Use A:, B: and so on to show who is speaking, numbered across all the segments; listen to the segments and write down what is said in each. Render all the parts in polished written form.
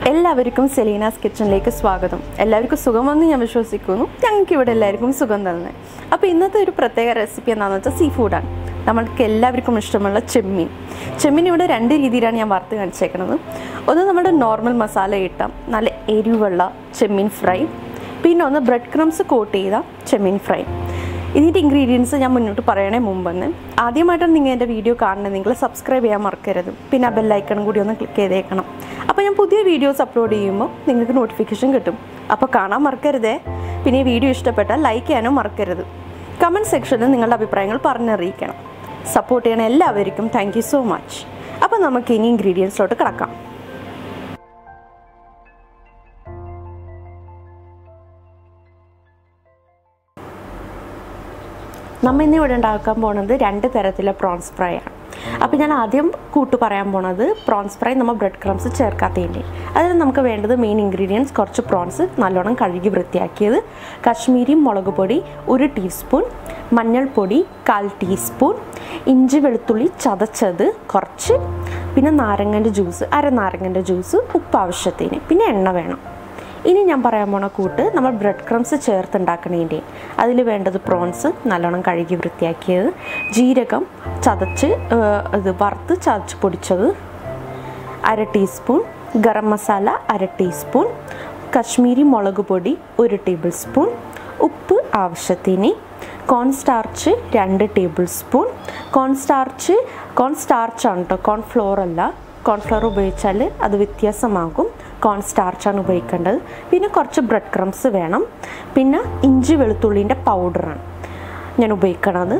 A: എല്ലാവർക്കും സെലീനാസ് കിച്ചണിലേക്ക് സ്വാഗതം. എല്ലാവർക്കും സുഖമെന്ന് ഞാൻ വിശ്വസിക്കുന്നു. ഞങ്ങൾക്ക് ഇവിടെ എല്ലാവർക്കും സുഖം തന്നെ. അപ്പോൾ ഇന്നത്തെ ഒരു പ്രത്യേക റെസിപ്പി എന്താണെന്ന് വെച്ചാൽ സീ ഫുഡാണ്. നമ്മൾക്ക് എല്ലാവർക്കും ഇഷ്ടമുള്ള ചെമ്മീൻ. ചെമ്മീൻ ഇവിടെ രണ്ട് രീതിയിലാണ് ഞാൻ വറുത്ത് കാണിച്ചേക്കുന്നത്. ഒന്ന് നമ്മുടെ നോർമൽ മസാല ഇട്ട നല്ല എരിവുള്ള ചെമ്മീൻ ഫ്രൈ, പിന്നെ ഒന്ന് ബ്രെഡ് ക്രംസ് കോട്ട് ചെയ്ത ചെമ്മീൻ ഫ്രൈ. ഇതിൻ്റെ ഇൻഗ്രീഡിയൻസ് ഞാൻ മുന്നോട്ട് പറയണേ മുമ്പ് തന്നെ ആദ്യമായിട്ടാണ് നിങ്ങൾ എൻ്റെ വീഡിയോ കാണുന്നത്, നിങ്ങൾ സബ്സ്ക്രൈബ് ചെയ്യാൻ മറക്കരുത്. പിന്നെ ആ ബെല്ലൈക്കണും കൂടി ഒന്ന് ക്ലിക്ക് ചെയ്തേക്കണം. അപ്പോൾ ഞാൻ പുതിയ വീഡിയോസ് അപ്ലോഡ് ചെയ്യുമ്പോൾ നിങ്ങൾക്ക് നോട്ടിഫിക്കേഷൻ കിട്ടും. അപ്പോൾ കാണാൻ മറക്കരുതേ. പിന്നെ ഈ വീഡിയോ ഇഷ്ടപ്പെട്ടാൽ ലൈക്ക് ചെയ്യാനും മറക്കരുത്. കമൻറ്റ് സെക്ഷനിൽ നിങ്ങളുടെ അഭിപ്രായങ്ങൾ പറഞ്ഞറിയിക്കണം. സപ്പോർട്ട് ചെയ്യണ എല്ലാവർക്കും താങ്ക് യു സോ മച്ച്. അപ്പോൾ നമുക്ക് ഇനി ഇൻഗ്രീഡിയൻസിലോട്ട് കിടക്കാം. നമ്മൾ ഇന്ന് ഇവിടെ ഉണ്ടാക്കാൻ പോകുന്നത് രണ്ട് തരത്തിലെ പ്രോൺസ് ഫ്രൈ ആണ്. അപ്പോൾ ഞാൻ ആദ്യം കൂട്ട് പറയാൻ പോണത് പ്രോൺസ് ഫ്രൈ നമ്മൾ ബ്രെഡ് ക്രംസ് ചേർക്കാത്തതിൻ്റെ. അതിന് നമുക്ക് വേണ്ടത് മെയിൻ ഇൻഗ്രീഡിയൻസ് കുറച്ച് പ്രോൺസ് നല്ലോണം കഴുകി വൃത്തിയാക്കിയത്, കാശ്മീരി മുളക് പൊടി 1 ടീസ്പൂൺ, മഞ്ഞൾപ്പൊടി 1/4 ടീസ്പൂൺ, ഇഞ്ചി വെളുത്തുള്ളി ചതച്ചത് കുറച്ച്, പിന്നെ നാരങ്ങൻ്റെ ജ്യൂസ് 1/2 നാരങ്ങൻ്റെ ജ്യൂസ്, ഉപ്പ് ആവശ്യത്തിന്, പിന്നെ എണ്ണ വേണം. ഇനി ഞാൻ പറയാൻ പോണ കൂട്ട് നമ്മൾ ബ്രെഡ് ക്രംസ് ചേർത്തുണ്ടാക്കണതിൻ്റെ. അതിൽ വേണ്ടത് പ്രോൺസ് നല്ലോണം കഴുകി വൃത്തിയാക്കിയത്, ജീരകം ചതച്ച് വറുത്ത് ചതച്ച് പൊടിച്ചത് 1/2 ടീസ്പൂൺ, ഗരം മസാല 1/2 ടീസ്പൂൺ, കശ്മീരി മുളക് പൊടി 1 ടേബിൾ സ്പൂൺ, ഉപ്പ് ആവശ്യത്തിന്, കോൺസ്റ്റാർച്ച് 2 ടേബിൾ സ്പൂൺ. കോൺസ്റ്റാർച്ചാണ് കേട്ടോ, കോൺഫ്ലോർ അല്ല. കോൺഫ്ലോർ ഉപയോഗിച്ചാൽ അത് വ്യത്യാസമാകും. കോൺസ്റ്റാർച്ചാണ് ഉപയോഗിക്കേണ്ടത്. പിന്നെ കുറച്ച് ബ്രെഡ് ക്രംസ് വേണം. പിന്നെ ഇഞ്ചി വെളുത്തുള്ളിൻ്റെ പൗഡറാണ് ഞാൻ ഉപയോഗിക്കണത്,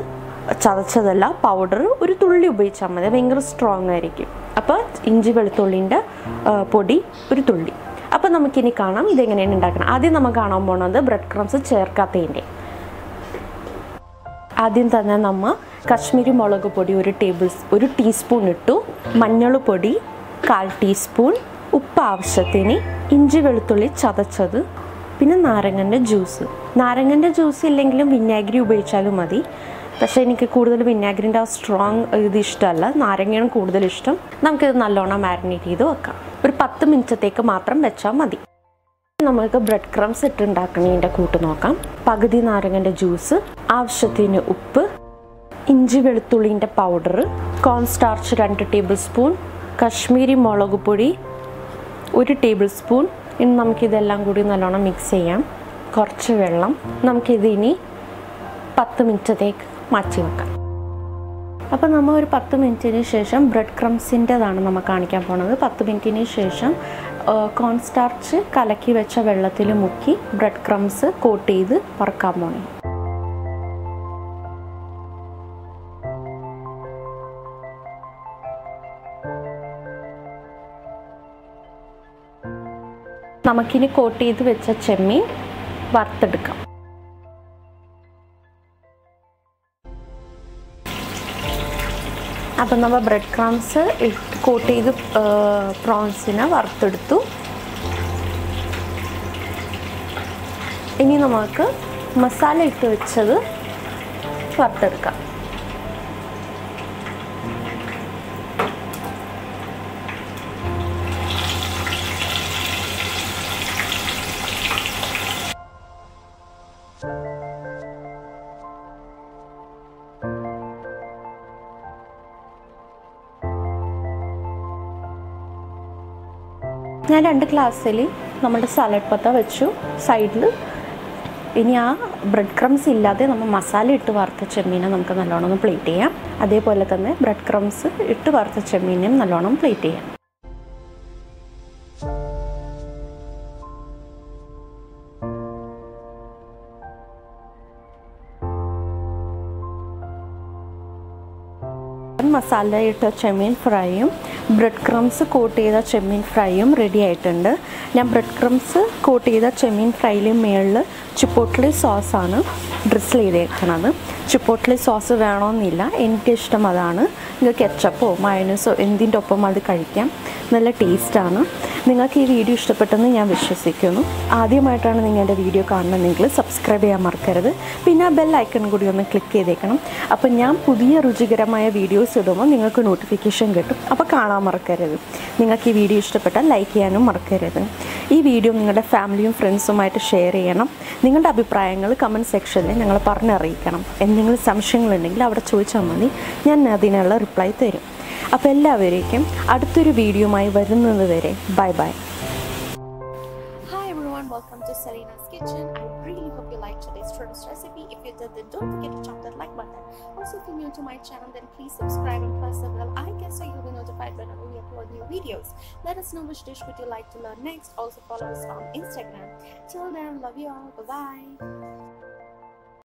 A: ചതച്ചതല്ല. പൗഡർ ഒരു തുള്ളി ഉപയോഗിച്ചാൽ മതി, ഭയങ്കര സ്ട്രോങ് ആയിരിക്കും. അപ്പോൾ ഇഞ്ചി വെളുത്തുള്ളിൻ്റെ പൊടി ഒരു തുള്ളി. അപ്പോൾ നമുക്കിനി കാണാം ഇതെങ്ങനെയാണ് ഉണ്ടാക്കണം. ആദ്യം നമുക്ക് കാണാൻ പോകുന്നത് ബ്രെഡ് ക്രംസ് ചേർക്കാത്തതിൻ്റെ. ആദ്യം തന്നെ നമ്മൾ കശ്മീരി മുളക് പൊടി 1 ടീസ്പൂൺ ഇട്ടു, മഞ്ഞൾ പൊടി 1/4 ടീസ്പൂൺ, ഉപ്പ് ആവശ്യത്തിന്, ഇഞ്ചി വെളുത്തുള്ളി ചതച്ചത്, പിന്നെ നാരങ്ങൻ്റെ ജ്യൂസ് ഇല്ലെങ്കിലും വിനാഗിരി ഉപയോഗിച്ചാലും മതി. പക്ഷേ എനിക്ക് കൂടുതൽ വിനാഗിരിൻ്റെ ആ സ്ട്രോങ് ഇത് ഇഷ്ടമല്ല, നാരങ്ങയാണ് കൂടുതൽ ഇഷ്ടം. നമുക്കിത് നല്ലോണം മാരിനേറ്റ് ചെയ്ത് വെക്കാം. ഒരു 10 മിനിറ്റത്തേക്ക് മാത്രം വെച്ചാൽ മതി. നമുക്ക് ബ്രെഡ് ക്രംസ് ഇട്ടുണ്ടാക്കണതിൻ്റെ കൂട്ട് നോക്കാം. പകുതി നാരങ്ങൻ്റെ ജ്യൂസ്, ആവശ്യത്തിന് ഉപ്പ്, ഇഞ്ചി വെളുത്തുള്ളിൻ്റെ powder, cornstarch 2 tablespoon, Kashmiri മുളക് പൊടി 1 ടേബിൾ സ്പൂൺ. ഇനി നമുക്കിതെല്ലാം കൂടി നല്ലോണം മിക്സ് ചെയ്യാം. കുറച്ച് വെള്ളം. നമുക്കിതിനി 10 മിനിറ്റത്തേക്ക് മാറ്റി വെക്കാം. അപ്പോൾ നമ്മൾ ഒരു 10 മിനിറ്റിന് ശേഷം ബ്രെഡ് ക്രംസിൻ്റെതാണ് നമ്മൾ കാണിക്കാൻ പോണത്. 10 മിനിറ്റിന് ശേഷം കോൺസ്റ്റാർച്ച് കലക്കി വെച്ച വെള്ളത്തിൽ മുക്കി ബ്രെഡ് ക്രംസ് കോട്ട് ചെയ്ത് വറുക്കാൻ പോണേ. നമുക്കിനി കോട്ട് ചെയ്ത് വെച്ച ചെമ്മീൻ വറുത്തെടുക്കാം. അപ്പം നമ്മൾ ബ്രെഡ് ക്രംസ് കോട്ട് ചെയ്ത് പ്രോൺസിനെ വറുത്തെടുത്തു. ഇനി നമുക്ക് മസാല ഇട്ട് വെച്ചത് വറുത്തെടുക്കാം. ഞാൻ 2 ഗ്ലാസ്സിൽ നമ്മുടെ സാലഡ് പത്ത വെച്ചു സൈഡിൽ. ഇനി ആ ബ്രെഡ് ക്രംസ് ഇല്ലാതെ നമ്മൾ മസാല ഇട്ട് വറുത്ത ചെമ്മീനെ നമുക്ക് നല്ലോണം ഒന്ന് പ്ലേറ്റ് ചെയ്യാം. അതേപോലെ തന്നെ ബ്രെഡ് ക്രംസ് ഇട്ട് വറുത്ത ചെമ്മീനെയും നല്ലോണം പ്ലേറ്റ് ചെയ്യാം. മസാല ഇട്ട ചെമ്മീൻ ഫ്രൈയും ബ്രെഡ് ക്രംസ് കോട്ട് ചെയ്ത ചെമ്മീൻ ഫ്രൈയും റെഡി ആയിട്ടുണ്ട്. ഞാൻ ബ്രെഡ് ക്രംസ് കോട്ട് ചെയ്ത ചെമ്മീൻ ഫ്രൈയിലെ മുകളിൽ ചിപ്പോട്ട്ലി സോസാണ് ഡ്രിസിൽ ചെയ്തേക്കണത്. ചിപ്പോട്ട്ലി സോസ് വേണമെന്നില്ല, എനിക്കിഷ്ടം അതാണ്. ഇത് കെച്ചപ്പോ മയോണൈസോ എന്തിൻ്റെ ഒപ്പം അത് കഴിക്കാം, നല്ല ടേസ്റ്റാണ്. നിങ്ങൾക്ക് ഈ വീഡിയോ ഇഷ്ടപ്പെട്ടെന്ന് ഞാൻ വിശ്വസിക്കുന്നു. ആദ്യമായിട്ടാണ് നിങ്ങൾ എൻ്റെ വീഡിയോ കാണുന്നതെങ്കിൽ സബ്സ്ക്രൈബ് ചെയ്യാൻ മറക്കരുത്. പിന്നെ ആ ബെൽ ഐക്കൺ കൂടി ഒന്ന് ക്ലിക്ക് ചെയ്തേക്കണം. അപ്പോൾ ഞാൻ പുതിയ രുചികരമായ വീഡിയോസ് ഇടുമ്പോൾ നിങ്ങൾക്ക് നോട്ടിഫിക്കേഷൻ കിട്ടും. അപ്പോൾ കാണാൻ മറക്കരുത്. നിങ്ങൾക്ക് ഈ വീഡിയോ ഇഷ്ടപ്പെട്ടാൽ ലൈക്ക് ചെയ്യാനും മറക്കരുത്. ഈ വീഡിയോ നിങ്ങളുടെ ഫാമിലിയും ഫ്രണ്ട്സുമായിട്ട് ഷെയർ ചെയ്യണം. നിങ്ങളുടെ അഭിപ്രായങ്ങൾ കമൻറ്റ് സെക്ഷനിൽ ഞങ്ങൾ പറഞ്ഞറിയിക്കണം. എന്തെങ്കിലും സംശയങ്ങളുണ്ടെങ്കിൽ അവിടെ ചോദിച്ചാൽ മതി, ഞാൻ അതിനുള്ള റിപ്ലൈ തരും. അപ്പോൾ എല്ലാവരേക്കും അടുത്തൊരു വീഡിയോയുമായി വരുന്നത് വരെ bye bye. Hi everyone, welcome to Selena's kitchen. I really hope you liked today's Turkish recipe. If you did, then don't forget to tap that like button. Also, if you're new to my channel, then please subscribe and press the bell icon so you'll be notified whenever we upload new videos. Let us know which dish would you like to learn next. Also follow us on Instagram. Till then, love you all. Bye bye.